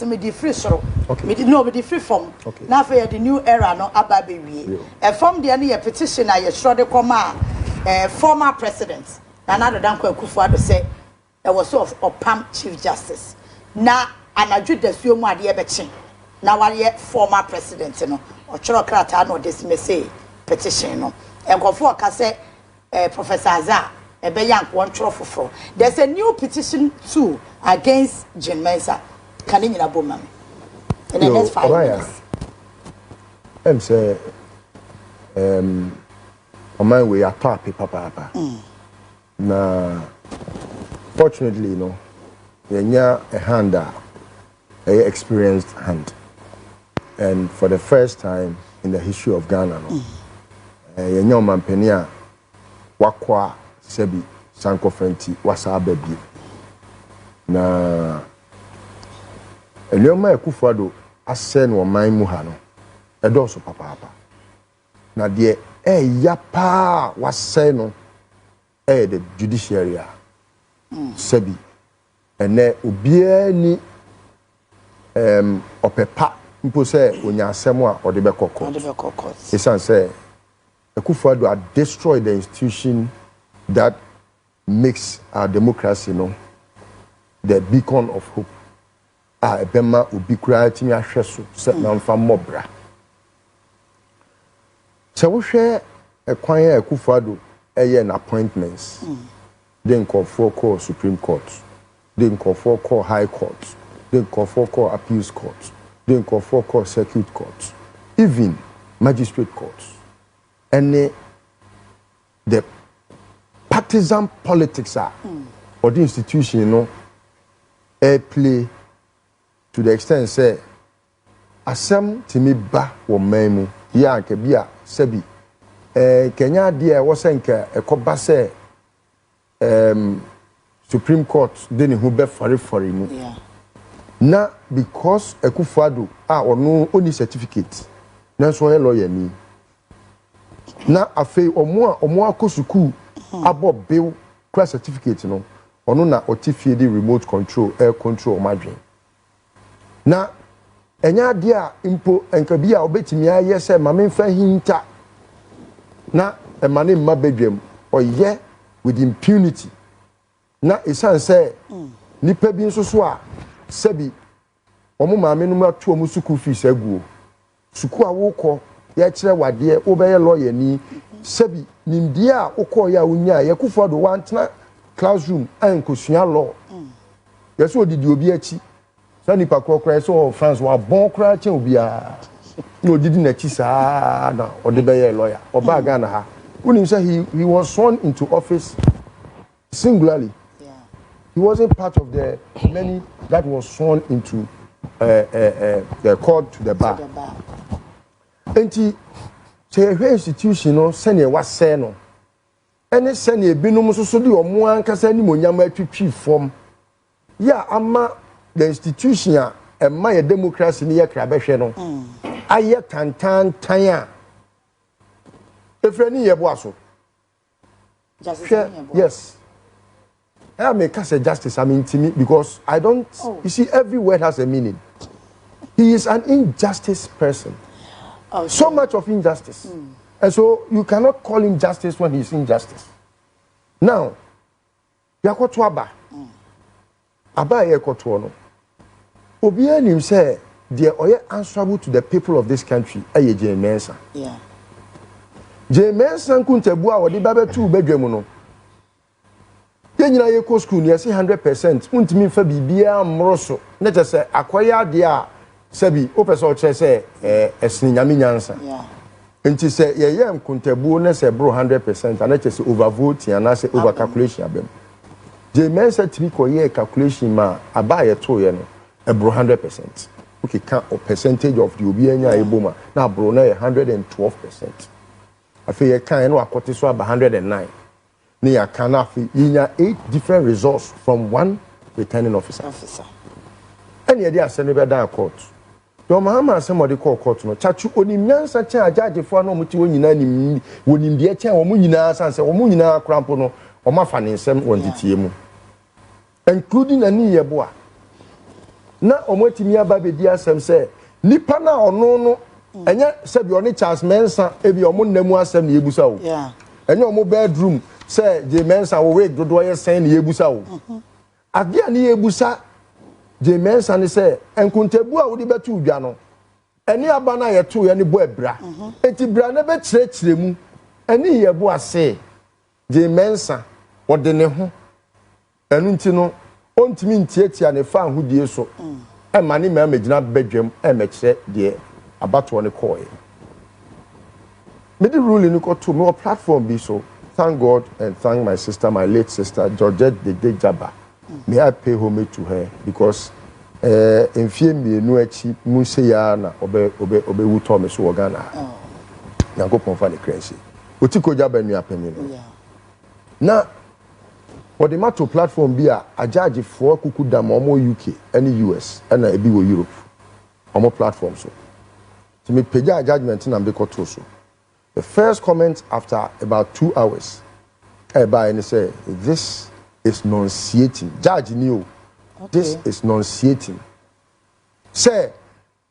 me the free soro. Okay. Me no me the free form. Okay. Now for the new era no aba be wie. E form the any petition I sure de come former president. Nana Dankwa Akufo-Addo say e was of Pam Chief Justice. Na anadwo da suo mu ade e be chen. Na wale former president no. Ochoro krata no dismiss petition no. Enkofo ka say Professor Azar there's a new petition too against Jean Mensah. Can you know mami? In the next 5 minutes. I'm say on my way I talk papa. Na fortunately, you know, you're a hand, a experienced hand. And for the first time in the history of Ghana, you're mampenia wakwa sebi sanko fenti wasa baby na Elioma Akufo-Addo asen wo man mu ha no edoso papa na de ya pa wase no the judiciary sebi ene obia ni opepa mpo se onya asem a ode be kokko esan se Akufo-Addo had destroyed the institution that makes our democracy, the beacon of hope. Bema ubiquity me ahweso set na mfa mobra. So we share a kwan Akufo-Addo an appointments. Then call for call Supreme Court. Then call for call High Court. Then call for call Appeals Court. Then call for call Circuit Court. Even Magistrate Courts. And the partisan politics are or the institution, play to the extent say asem timi ba wo memu ya nke bia sebi Kenya dia wo senka ekoba se Supreme Court de ne hu be fare mu na because Akufo-Addo ono oni certificate na so lawyer ni na afei omo akosuku abo bill class certificate no ono na otifie di remote control air control madwen na enya de a impo enkabi a obetimi aye se mamemfa hinta na emane mma bedwam oye with impunity na esan se nipa bi nso so a sebi omo maame no matu omo suku fees aguo suku a wokọ ya kire wade obeye lawyer ni sebi nimdie a wokọ ya unya ya Akufo-Addo wantena classroom ankosua law yeso odidi obi achi sani pa krokra so France wa bon kra chen obi a no odidi na chi saa na odebeye lawyer oba Ghana ha unim say he was sworn into office singularly. He wasn't part of the many that was sworn into the court to the bar. Enti say institution no sene wa say no ene sene ebinum so de omo ankasa ni monyam atwitwi form ya ama the institution a ema ye democracy ni ye krabehwe no aye tantan tan a efrani ye boaso yes I make us a justice I mean to me because I don't you see every word has a meaning. He is an injustice person. So much of injustice. And so you cannot call him justice when he's injustice. Now, Yakoto Aba Yakoto no. Obian him say they are answerable to the people of this country. Aye Jean Mensah. Yeah. Jean Mensah kuntebu a de baba 2 bedroom no. Yenyina ye ko school ni say 100%. Untimi fa bibia mroso. Na te say akwaya de a sabi o pese o che say esni nyame nyansa. Yeah. Enti say ye yam kuntabu na say bro 100% and che say overvote and na say over calculation abem. Je mensa timi ko ye calculation ma aba ye to ye no e bro 100%. Okay, count a percentage of the obi anya eboma na bro na 112%. Afi ye kan no akote so aba 109. Ni ya kan afi yinya 8 different results from one returning officer. And ye dey asem be down court. Your mama somebody call court no chachu onimnyansa chen judge fo na omuti wonyina nim wonimdie chen wo munyina sanse wo munyina krampo no o ma fa ne nsem wontitie mu including ani yebo a na omotimi aba be di asem say nipa na ono no enye se bi oni Charles Mensah e bi omo namu asem na yebusa wo yeah enye omo bedroom say Jean Mensah wo wake dodo ye sen na yebusa wo ade ani yebusa Jean Mensah ni say enkuntebu a wo di betu udwa no eni aba na ye to ye ni bo ebra enti bra na be kirekire mu eni ye bo ase Jean Mensah wo de ne ho enu nti no ontimi ntiatia ne fa ahudie so e ma ne ma magina bedwam e ma kire de abato ne koy me the ruling ko to me platform be so thank God and thank my sister, my late sister Georgette de Jaba. May I pay homage to her because in fear me no achi mu se ya na obe wuto me so organa Yankopon fa ne crazy otiko Jaba nu apemi no na what the matter platform be a judge for kuku dam omo UK any US and e bi wo Europe omo platform so to me pay judgment na be koto so. The first comment after about 2 hours, everybody say, this is nauseating. Judge knew, this is nauseating. Say,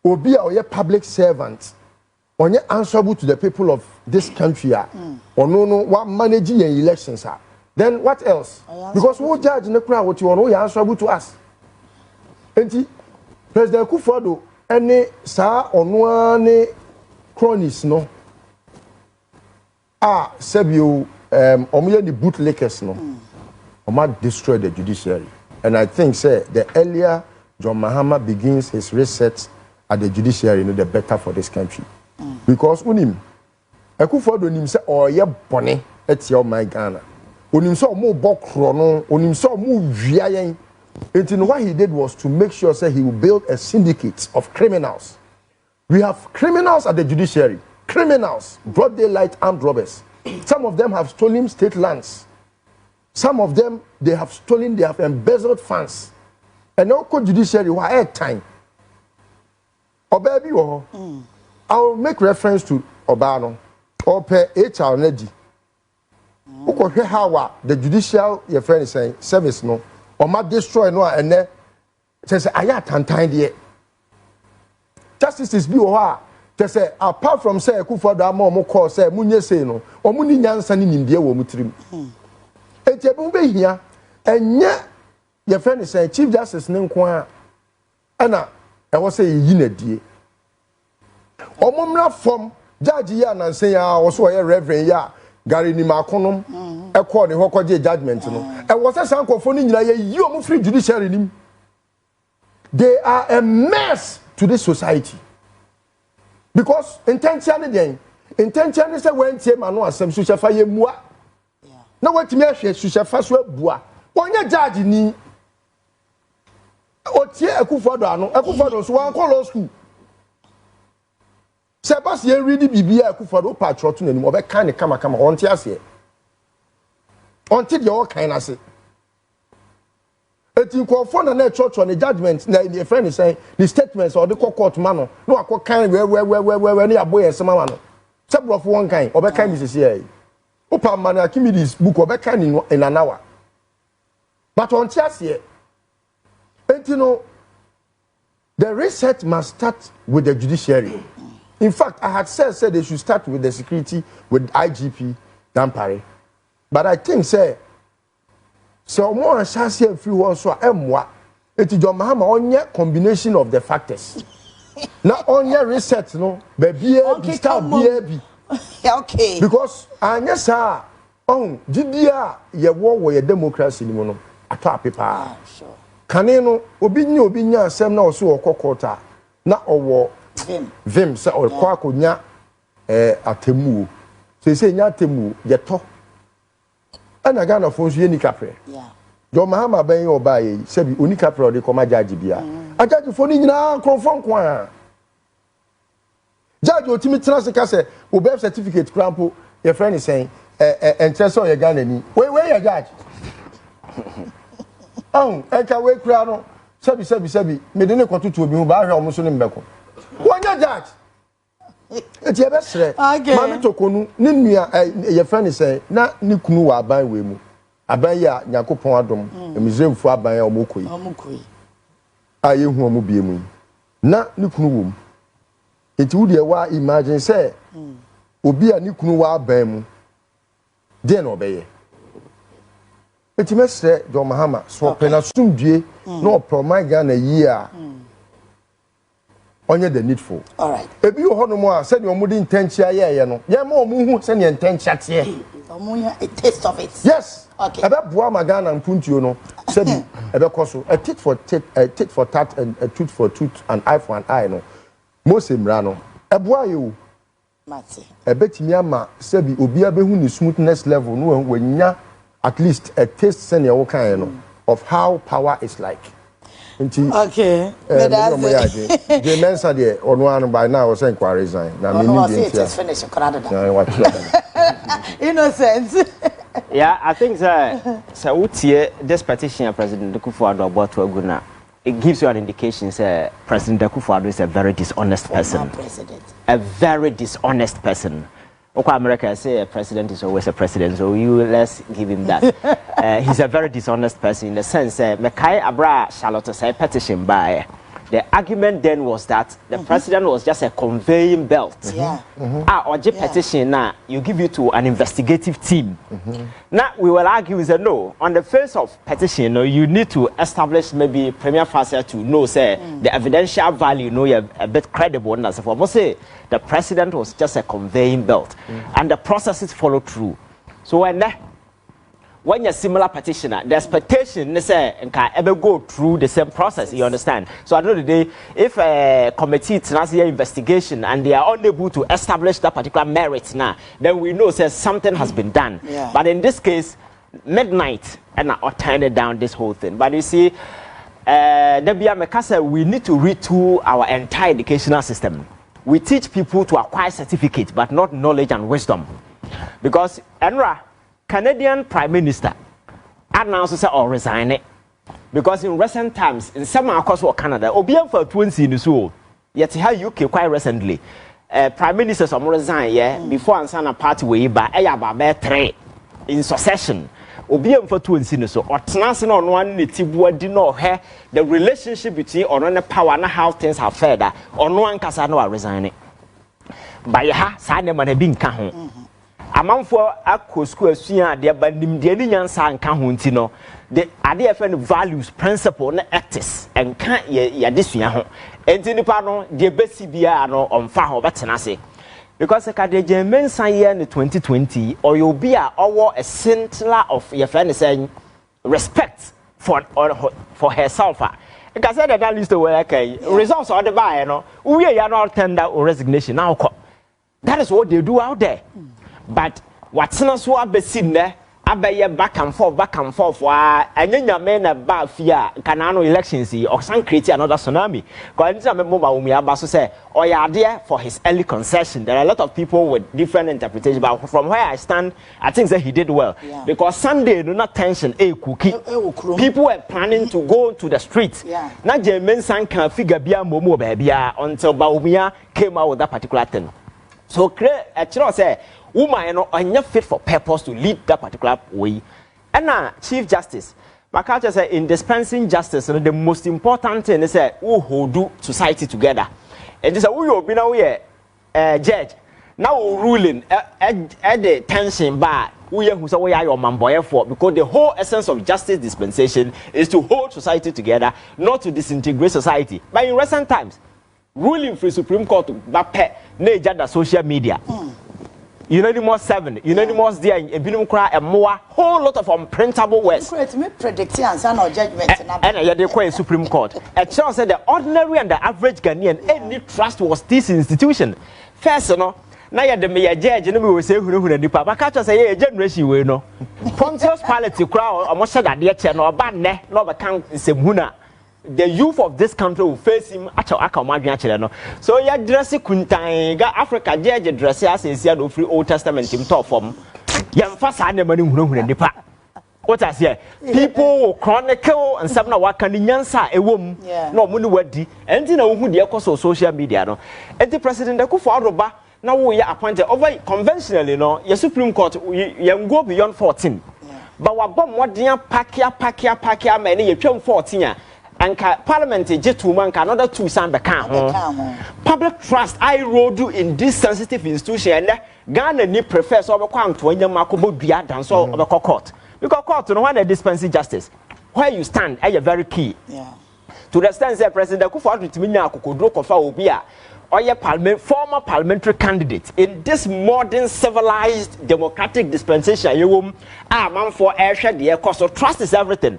Obi or your public servant, when you answerable to the people of this country, or no, what managing your elections are. Then what else? Because who judge in the crowd, what you want, you answerable to us. And President Kufuor, any sa or no cronies, no. Sebio, omuye the bootlickers no. Oma destroy the judiciary. And I think, say, the earlier John Mahama begins his reset at the judiciary, the better for this country. Because unim, Kufuor unim say, oh yeah, bonnet, it's your my Ghana. Unim so more bokrono, unim so more viayen. And what he did was to make sure, say, he will build a syndicate of criminals. We have criminals at the judiciary. Criminals, broad daylight armed robbers. Some of them have stolen state lands. Some of them, they have embezzled funds. And now, judiciary, why at time? Obabi, I'll make reference to Obano. Or per HR Nedi. How the judicial, your friend is saying, service no, or might destroy no, and then says, I can't time justice is be or say apart from say Kufuor da mo call say munye say no omuni nyansa ni nimdie wo mutrim etiebu be hia enye your friend say chief justice ne nko a na e wo say yi na die omumra from judge ya na say ya wo so ye reverend ya Gary ni makonom e call ne hokoje judgment no e wo say sankofo ni nyina ye yi omu free judiciary nim. They are a mess to this society. Because intentionally say when tie ma no asem so shefa ye mua na watimi ahwe so shefa so abua onye judge ni otie Akufuor do so wan call law school se pass ye read bibia Akufuor do patrol to nanim obeka ne kama onti ase onti de o kan ase eti nkofo na church on the judgment na the friend is saying the statements or the court man no akọ kan we na aboye sema ma no se brofo won kan obeka mi sisi ai opa man akimi this book obeka ni in an hour but on tiase eti no the reset must start with the judiciary. In fact, I had said they should start with the security with IGP Dampare, but I think so more chance here free one so emwa eti John Mahama onye combination of the factors na onye reset no baby start bi okay because anya sa gidia ye wo ye democracy ni mo no ato apepa sure kane no obi nya asem na oso okokota na owo vim se okwa akonya atemu se nya atemu ye to ana Ghana for so yeni kapre John Mahama ben yo ba yi sebi oni kapre o de koma judge bia ajudge for ni nyina kronfon kwa judge otimi transika se o birth certificate crampo your friend is saying interest on your Ghana ni we your judge enka we kra no sebi me de ne kwotutu obi hu ba hwe omo so ne mbeko wonya judge eti ebe sre mami tokonu ne nua your friend is saying na ni kunu wa aban we mu aban ya Nyankopon adom emizemfu aban ya omokoyi aye hu omo biemu na ne kunu wom enti wo de wa imagine say obi a ne kunu wa ban mu de na obeye enti mesre John Mahama so pena sumdue na oproma Ghana yi a onye the needful. All right. Ebi ho no mo a se ne omudi intentia ye no. Ye ma omu hu se ne intentia te. Omu a taste of it. Yes. Okay. Ebe boa magana mpuntuo no. Se bi ebe koso a tit for tat and a tooth for tooth and eye for an eye no. Mose mra no. Eboa ye Mate. Ebe timi ama se bi obi abehu ni smoothness level no wanya at least a taste se ne wo kan no of how power is like. Okay. Jean Mensah there on by now was inquiry resign. Now it's finished. Innocent. Yeah, I think so this petition President Akufo-Addo about to Aguna, it gives you an indication that President Akufo-Addo is a very dishonest person. A very dishonest person. Okay, America say a president is always a president, so let's give him that. He's a very dishonest person in the sense Mekai Abra Charlotte say petition by. The argument then was that the president was just a conveying belt. Or petition now you give it to an investigative team. Now we will argue is no. On the face of petition, you need to establish maybe premier facie to know say the evidential value you're a bit credible. And as for say the president was just a conveying belt, and the processes follow through. So when you're similar petitioner, the expectation is ever go through the same process. You understand? So at the end of the day, if a committee has their investigation and they are unable to establish that particular merit now, then we know that something has been done. But in this case, midnight and I turn it down this whole thing. But you see, we need to retool our entire educational system. We teach people to acquire certificates, but not knowledge and wisdom, because Canadian Prime Minister announced or resign it because in recent times in some across Canada, Obian for 20 in the soul. Yet how UK quite recently, Prime Minister some resign before and a party way by Ayaba 3 in succession. Obian for 20 in the soul or Tnasin on one Nitibu did not have the relationship between or on the power and how things have fared or no one Casano resigning. By ha, sign them and being kahon. Among for a school senior, dear Bandim, the Indians and Kahuntino, the idea of values, principle, and actors, and can't ye this year. And in the pardon, the best CBR on Faho Batanase. Because a Jean Mensah year in 2020, or you'll be a center of your friend saying respect for herself. Because I said that list of where results are the buyer, we are not tender or resignation now. That is what they do out there. But what's not so abessin there, abaye back and forth, and then your men about fear, Canano elections, or some create another tsunami. Because I remember Umiabaso say, or you're there for his early concession. There are a lot of people with different interpretations, but from where I stand, I think that he did well. Because Sunday, do not tension, cookie. People were planning to go to the streets. Now, Jean Mensah can figure Bia Momo baby until Baumia came out with that particular thing. So, actually, say, woman are not fit for purpose to lead that particular way. And now, Chief Justice, my culture say in dispensing justice, the most important thing is who hold society together. And this is who you be now here, judge. Now ruling at the tension bar. We are who say we are your man boy for because the whole essence of justice dispensation is to hold society together, not to disintegrate society. But in recent times, ruling for Supreme Court back the social media. Unanimous 7, unanimous there, a binum cry, a more whole lot of unprintable words. Predicting and judgment. And they call Supreme Court. A child said the ordinary and the average Ghanaian, any trust was this institution. First, now the mayor judge, and we will say who the papa catch us a generation we know. Pontius Pilate crowd, almost said that the channel or bad ne, no account is a muna. The youth of this country will face him at our so ya dress kuntan Africa judge dress as in the free Old Testament in top form. Yam fast and money nipa. What I say? People will chronicle and some now what can Nyansa a woman no money wedi. And you know who the course of social media no. And the president Akufo-Addo now we are appointed over conventionally your Supreme Court you go beyond 14. But what bomb what dear pakia many you 14. and parliament J2 man another 2 san beka public trust I rode in this sensitive institution and Ghana ni prefer so obekwa anto anya makobo dua dan so obekọ court because court no when they dispense justice where you stand are very key to the extent that President Akufo-Addo timinya akokodro kofa obi a former parliamentary candidate in this modern civilized democratic dispensation yewom man for airshare the cost of trust is everything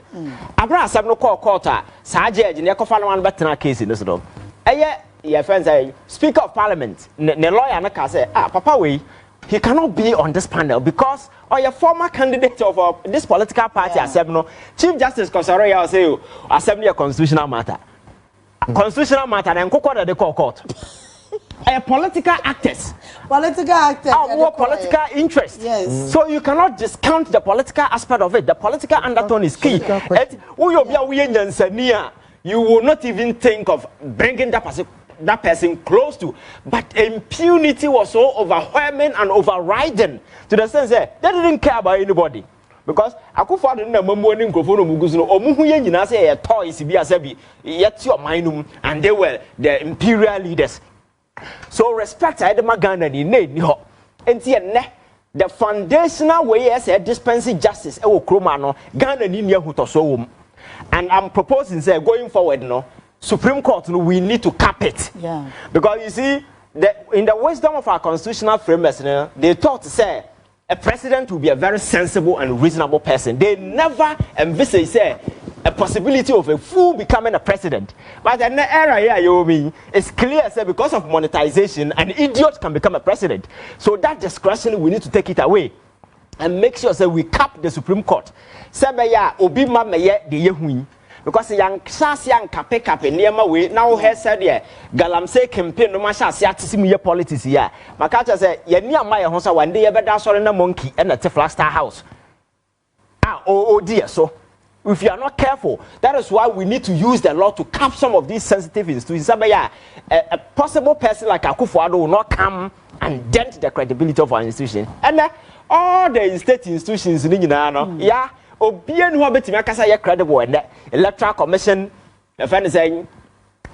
abra asem no call court sa judge ne kofa no man betena case in this do your friends say speaker of parliament ne lawyer na ka say papa we he cannot be on this panel because your former candidate of this political party asem no Chief Justice Kosaro say asem ne constitutional matter and kokora the court political actors our political interest so you cannot discount the political aspect of it. The political undertone is key. You will not even think of bringing that person close to, but impunity was so overwhelming and overriding to the sense that they didn't care about anybody. Because Akufo-Addo na mamoni nkofo muguzu no omuhu ye nyina say ye toys bi asabi yet your mindum and they were the imperial leaders. So respect I the Ghana ni need ni ho enti enne the foundational way as a dispensing justice e wo kroma no Ghana ni ahutoso wom. And I'm proposing say going forward no Supreme Court no we need to cap it. Because you see in the wisdom of our constitutional framework they thought say a president will be a very sensible and reasonable person. They never envisage a possibility of a fool becoming a president. But in the era here, you mean it's clear because of monetization, an idiot can become a president. So that discretion we need to take it away and make sure we cap the Supreme Court. Because young cape near my way now has said galamsey campaign no masha siatisimu politics here. Makacha say ye near my house one day ever dance on a monkey and a Tiflaster house. Oh dear, so if you are not careful, that is why we need to use the law to cap some of these sensitive institutions. A possible person like Akufo-Addo will not come and dent the credibility of our institution. And all the state institutions in the Obian who betimi akasa ye credible and electoral commission your friend saying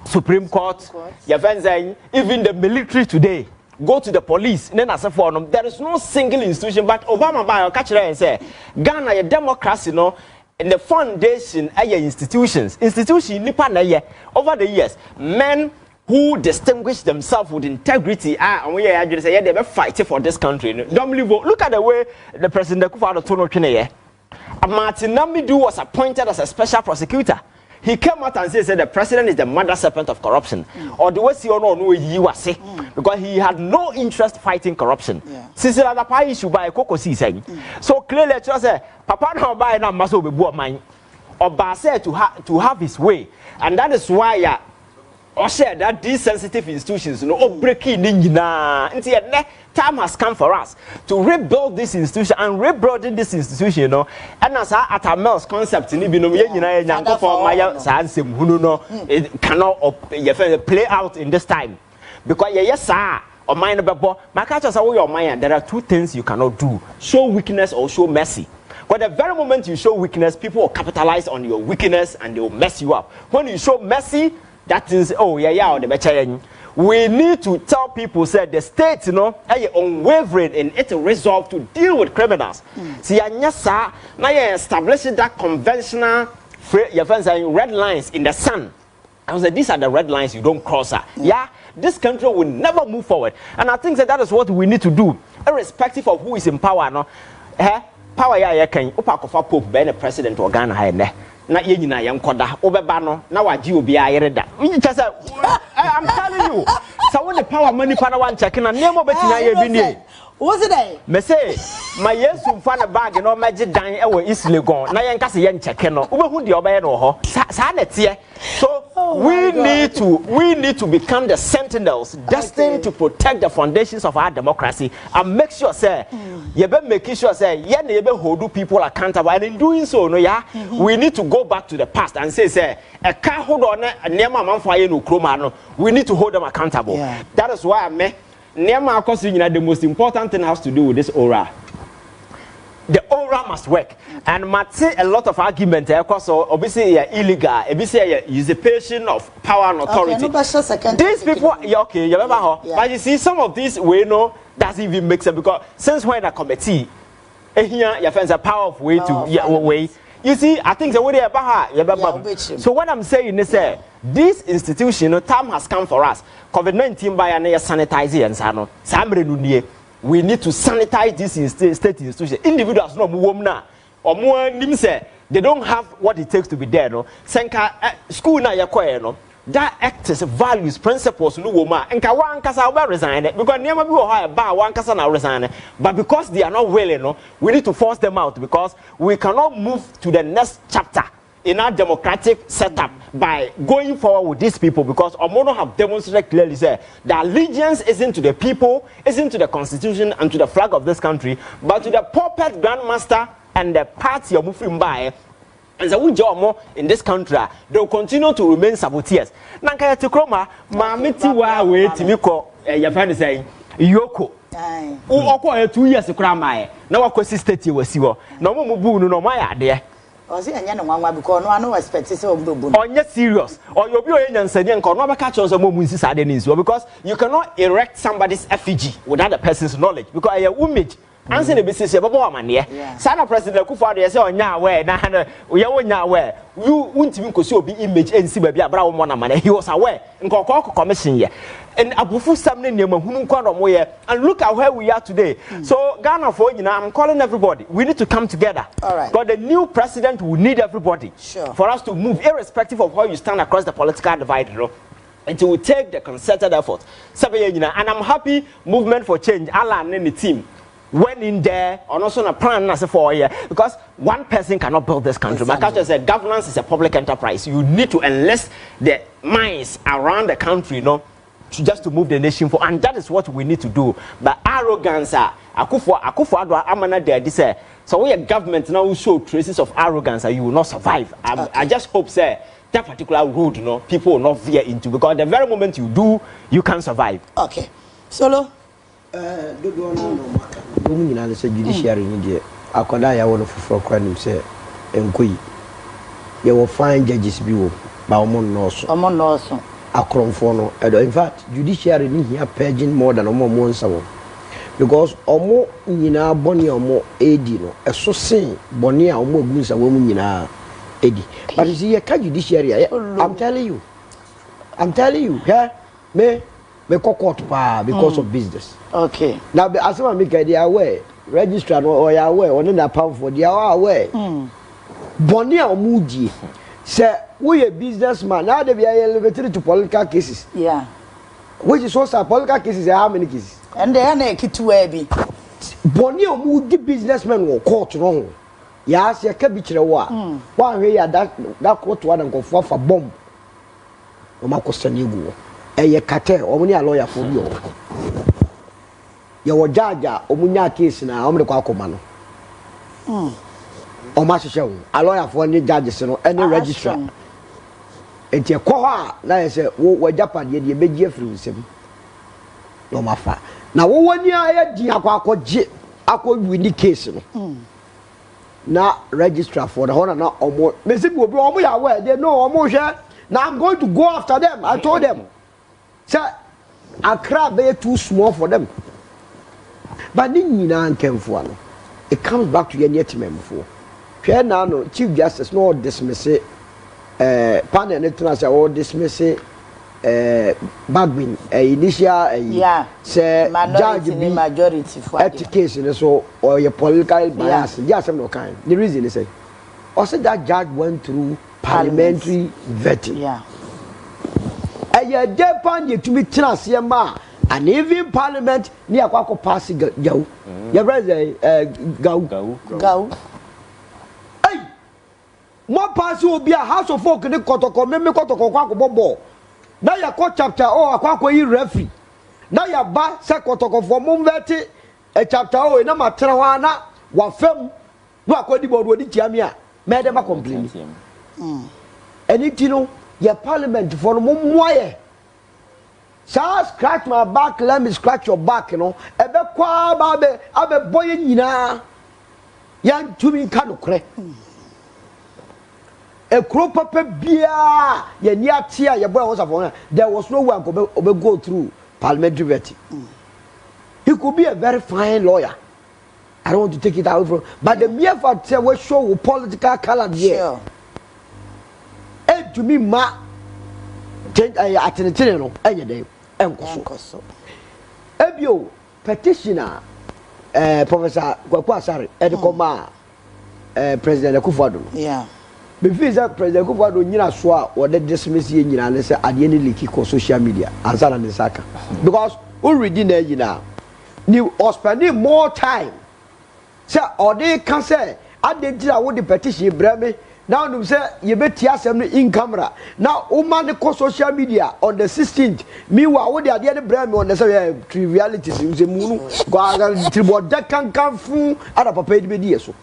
Supreme Court your friend saying even the military today go to the police then as for them there is no single institution but Obama by catch and say Ghana a democracy no in the foundation institutions nipa na ye over the years men who distinguish themselves with integrity and we are just say they be fighting for this country. Don't believe. Look at the way the President Akufo-Addo tono twene Martin Namidu was appointed as a special prosecutor. He came out and said the president is the mother serpent of corruption. Or the way he was say because he had no interest fighting corruption. Since the issue by Koko saying. So clearly say Papa no buy na maso be bo man. Oba said to have his way. And that is why or share that these sensitive institutions breaking time has come for us to rebuild this institution and rebuilding this institution and as at our Mel's concept it cannot play out in this time because there are two things you cannot do: show weakness or show mercy. But the very moment you show weakness, people will capitalize on your weakness and they will mess you up. When you show mercy, that is we need to tell people say the state unwavering in its resolve to deal with criminals. See now establishing that conventional red lines in the sun. I said these are the red lines you don't cross. This country will never move forward. And I think that is what we need to do, irrespective of who is in power. Power can Pope be the president of Ghana. Na yenyina yankoda obeba no na waji obi ayereda I'm telling you so when the power money para wan check na nemo betina aye bi nie what's it me say my yesu mfa na bag no magi dan e wo islegon na yen kase yen check no obehu de obaye no ho sa na tie so we need to become the sentinels destined to protect the foundations of our democracy and make sure say you be making sure say ye na you be hold people accountable, and in doing so we need to go back to the past and say a car hold on nema manfo aye no kroma no we need to hold them accountable. That is why the most important thing has to do with this aura. the aura must work. And might say a lot of argument because obviously illegal, obviously usurpation of power and authority. Okay, these people, okay, you remember, but you see some of these we know doesn't even make sense because since when a committee, here you find a power of way to way. You see, I think the way so what I'm saying is this institution, time has come for us. COVID-19 by an sanitizer and sano. We need to sanitize this state institution. Individuals no move or more they don't have what it takes to be there. No, Senka school na yakwa no. That acts values, principles, no woman, and one kasa will resign because never be higher bar one kasa now resign. But because they are not willing, no, we need to force them out because we cannot move to the next chapter in our democratic setup by going forward with these people because Omono have demonstrated clearly say the allegiance isn't to the people, isn't to the constitution and to the flag of this country, but to the puppet grandmaster and the party of moving by. And so we job in this country, they will continue to remain saboteurs. Nankaya Tikroma, Mamiti wa we Timiko, your friend is saying, Yoko. Who 2 years of crime, now a consistent you will see. No more boon, no my idea. Was it a one because no one expects so on yet serious, or you'll be in Sadian Cornova catch on some moments because you cannot erect somebody's effigy without the person's knowledge because I image. Answer the business of a man, yeah. Sana President Kufa, say, on ya way, na we are on ya way. You won't even go be image and see baby a brown one man. He was aware and call commission here. And Abufu Samne Yaman, and look at where we are today. So, Ghana for you know, I'm calling everybody. We need to come together. All right. Because the new president will need everybody for us to move, irrespective of how you stand across the political divide. You know? It will take the concerted effort. And I'm happy movement for change. Allah and the team. Went in there on also a plan as a 4 year because one person cannot build this country. My culture said governance is a public enterprise. You need to enlist the minds around the country, you know, just to move the nation forward, and that is what we need to do. But arrogance, Akufo-Addo amana there this so we a government now will show traces of arrogance, you will not survive. I just hope say that particular road, you know, people will not veer into because the very moment you do, you can survive. Okay, Solo. Women say judiciary in India. Akoda ya won for crime say enkoyi. You will find judges be wo ba omon no so. Omon no so. Akromfo no. In fact, judiciary ni here purging more than omo nsa wo. Because omo nyina boni omo edi no. Eso sen boni a omo gunsa wo mu nyina edi. But you see you can judiciary. I'm telling you, yeah, me court because of business. Okay. Now, as I make they are aware, registrar or you are aware, or not pound for they are aware. Bonia or Muji say we a businessman. Now they be elevated to political cases. Yeah. Which is also political cases. How many cases? And they are naked to be. Bonia or Muji businessman will court wrong. Yes, you can be chilewa. One way that court one and go for bomb. O ma question you. Eye cartel omuni a lawyer for you. Your judge omunya case na omde kwa akoma no. O ma hwehwe a lawyer for any judges no any registrar. Enti e kwa ha na say wo Japan ye de beji afiri nsem. No mafa. Na wo wani a di akwaje win case no. Na registrar for the honor na omo. Me say obi omo ya aware they know omo hwe. Now I'm going to go after them. I told them. Sir, Accra be too small for them. But it comes back to your net member. Here now, Chief Justice no dismiss it. Panel international or dismiss it. Bagwin, initial, say judge be majority for education so or your political bias. Yes, I'm no kind. The reason is say, also that judge went through parliamentary vetting. Yeah. A Japan you to be transema and even parliament near Quaco passing go. Your brother go. Hey, more pass will be a house of folk in the Kotoko, Meme Kotoko Bobo. Now your court chapter or a Quaco referee. Now your bar Sakotoko for Mumveti, a chapter oh in a matrawana, one film, what could the board with the Jamia, Madame complain. And it you know. Your parliament for Mumwaye. So scratch my back, let me scratch your back, you know. Ebe kwa babe, abe boy yina. yan tumi nka no kre e kro papa bia ye ni ate a ye boy was afon there was no one go through parliamentary vetting. He could be a very fine lawyer. I don't want to take it out from, but the mere fact that we show political color here. And to me, ma, attending no, any day, enkoso. Ebio petitioner, Professor Kwakwasari, Edekoma, President Akufo-Addo. Yeah. Before that, President Akufo-Addo nyina so or the dismiss ye nyina na say ade ne leak ko social media answer na saka because already na nyina ni spending more time say or they can say adentira wo the petition breme now no say you beti asem no in camera now woman ko social media on the 16th meanwhile wo the ade ne breme on the say triviality say munu go aga tribunal da kan fu ada papa di be die so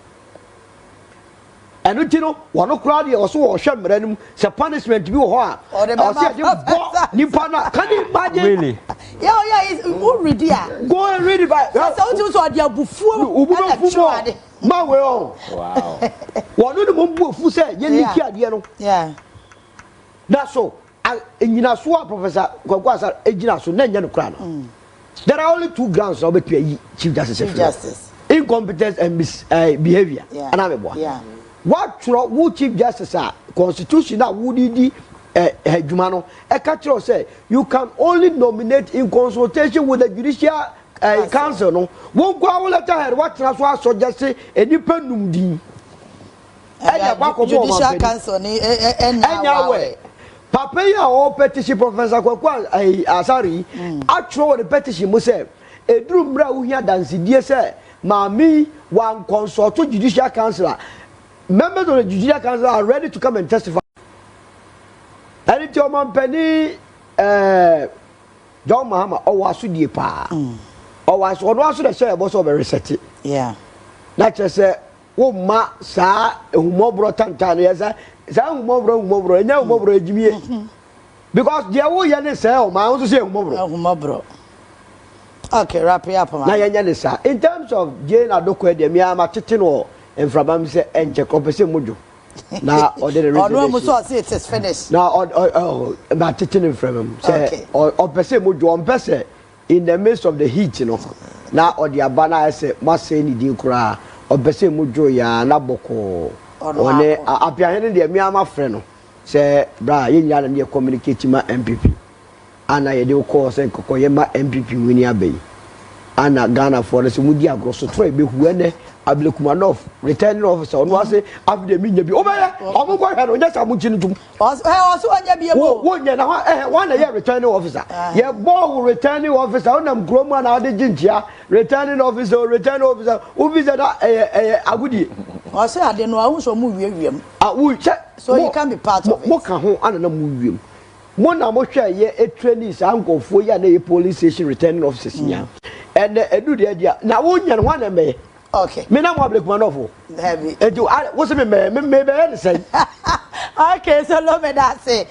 and you know one crowd here also or sham random say punishment be ho a or say ni pana can you imagine really yeah is already go and read it by so dia bufuo ma we on wow one no mo bufu say ye liki ade no yeah that's so enyina so professor Kwakwasa ejina so na nya no kra no there are only two grounds about chief justice incompetence and behavior and ameboa yeah what true chief justice constitution that would di adwuma no e ka kire say you can only nominate in consultation with the judicial council no won go awole ta head what na so suggest enipa numdi enya ba ko judicial council ni enya we papa ya o petition Professor Kwakwasa Asari atro the petition mo say eduru mra uhia dansidie say mami wan consult to judicial council. Members of the Judicial Council are ready to come and testify. And it's your man Penny John Mahama or was the pa or was the share was over reset. Yeah. Not just say, oh, ma, sa, umobro tantania, sa umobro, and now umobro Jimmy. Because the old Yanis say, oh, my own say umobro. Okay, wrap it up. In terms of Jane Adokwe, the Miyama Titino. And from them say enche compensate mojo. Now or the reason. Oh no, so say it is finished. Now but teaching from him say or pese mojo on pese in the midst of the heat, you know. Now or the abana say must say ni din kura or pese mojo ya na boko. One apia hen de miama friend no. Say bra yen ya na communicate ma MPP. Ana ye de call say kokoye ma MPP wini abey. Ana Ghana for the mudi agroso try be huene Ablekumanov returning officer on was say after the minya bi obaya omo kwa hwe no nya sa mu chinu tum also anya bi ebo wo nya na one year returning officer ye bo returning officer onam groma na ade gintia returning officer officer da agudi also ade no ahun so mu wiewiem so you can be part of it mo ka ho anana mu wiem mo na mo hwe ye trainees ankofo ya na ye police station returning officers nya and edu de dia na wo nya no na me okay. Me na mo Ablekumanov. Heavy. What's me say? Okay, so love me that say.